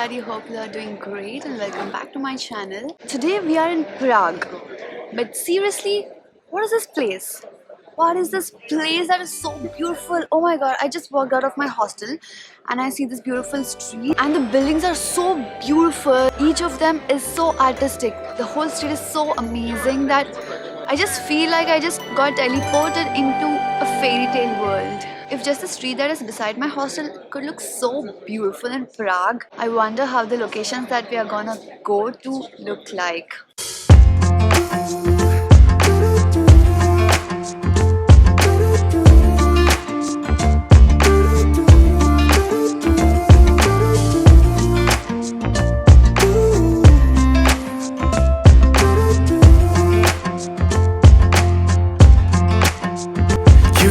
everybody, hope you are doing great and welcome back to my channel. Today we are in Prague. But seriously, what is this place? What is this place that is so beautiful? Oh my god, I just walked out of my hostel and I see this beautiful street and the buildings are so beautiful. Each of them is so artistic. The whole street is so amazing that I just feel like I just got teleported into a fairy tale world. If just the street that is beside my hostel could look so beautiful in Prague, I wonder how the locations that we are gonna go to look like.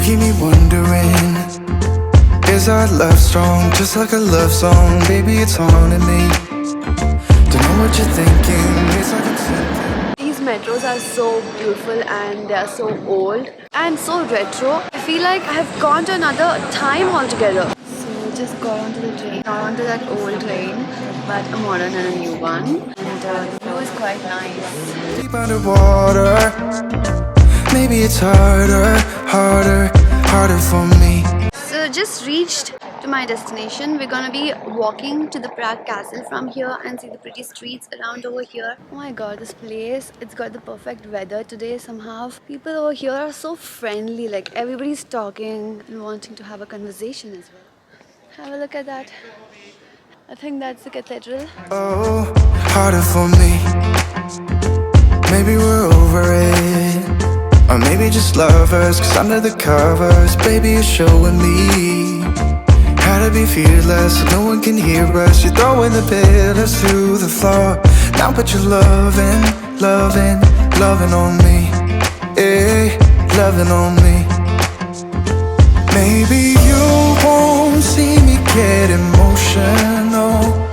Keep me wondering, is our love strong? Just like a love song, baby, it's haunting me. Don't know what you're thinking, it's like I'm singing. These metros are so beautiful and they are so old and so retro. I feel like I have gone to another time altogether. So just got onto the train, not onto that old train, but a modern and a new one. And the view is quite nice. Deep underwater, maybe it's harder for me. So just reached to my destination. We're gonna be walking to the Prague castle from here and see the pretty streets around over here. Oh my god, this place, it's got the perfect weather today somehow. People over here are so friendly, like everybody's talking and wanting to have a conversation as well. Have a look at that. I think that's the cathedral. Oh, harder for me. Maybe we're over it. Or maybe just lovers, cause under the covers, baby, you're showing me how to be fearless, so no one can hear us. You're throwing the pillars to the floor. Now put your loving on me. Eh, loving on me. Maybe you won't see me get emotional.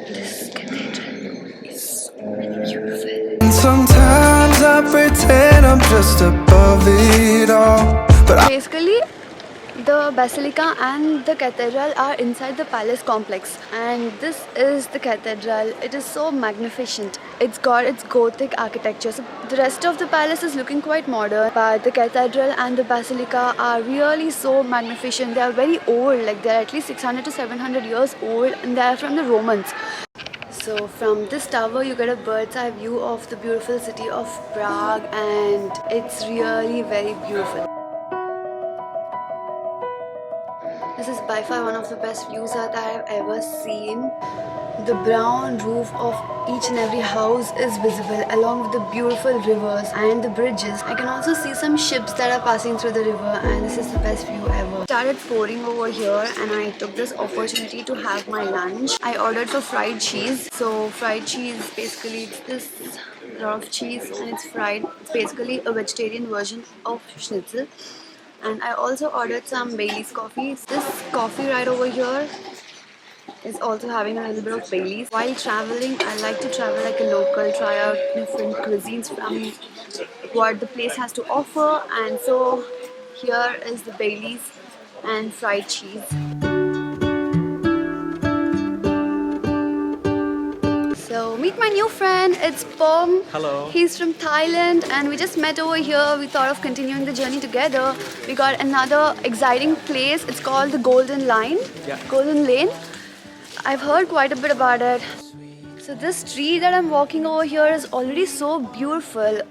This cathedral is so beautiful. Sometimes I pretend I'm just above it all, but Basically, the basilica and the cathedral are inside the palace complex, and this is the cathedral. It is so magnificent. It's got its Gothic architecture. So the rest of the palace is looking quite modern, but the cathedral and the basilica are really so magnificent. They are very old, like they're at least 600 to 700 years old, and they are from the Romans. So from this tower you get a bird's eye view of the beautiful city of Prague, and it's really very beautiful. This is by far one of the best views that I have ever seen. The brown roof of each and every house is visible along with the beautiful rivers and the bridges. I can also see some ships that are passing through the river, and this is the best view ever. It started pouring over here and I took this opportunity to have my lunch. I ordered for fried cheese. So fried cheese, basically it's this lot of cheese and it's fried. It's basically a vegetarian version of schnitzel. And I also ordered some Bailey's coffee. This coffee right over here is also having a little bit of Bailey's. While traveling, I like to travel like a local, try out different cuisines from what the place has to offer. And so here is the Bailey's and fried cheese. So meet my new friend, it's Pom. Hello. He's from Thailand and we just met over here. We thought of continuing the journey together. We got another exciting place. It's called the Golden Line. Yeah. Golden Lane. I've heard quite a bit about it. So this tree that I'm walking over here is already so beautiful.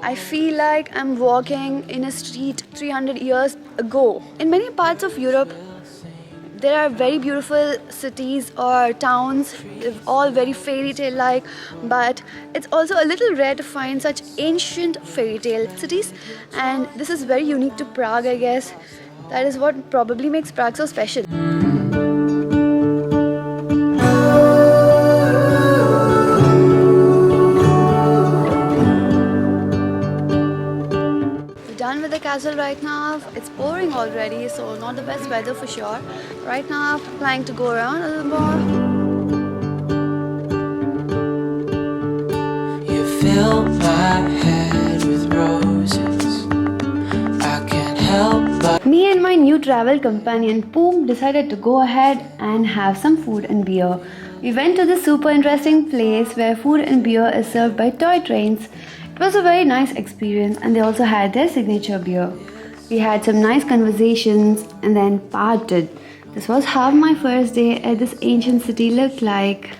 I feel like I'm walking in a street 300 years ago. In many parts of Europe, there are very beautiful cities or towns, all very fairy tale like, but it's also a little rare to find such ancient fairy tale cities, and this is very unique to Prague, I guess. That is what probably makes Prague so special. Done with the castle right now. It's pouring already, so not the best weather for sure. Right now, I'm planning to go around a little more. You fill my head with roses. I can't help but Me and my new travel companion Poom decided to go ahead and have some food and beer. We went to this super interesting place where food and beer is served by toy trains. It was a very nice experience and they also had their signature beer. We had some nice conversations and then parted. This was how my first day at this ancient city looked like.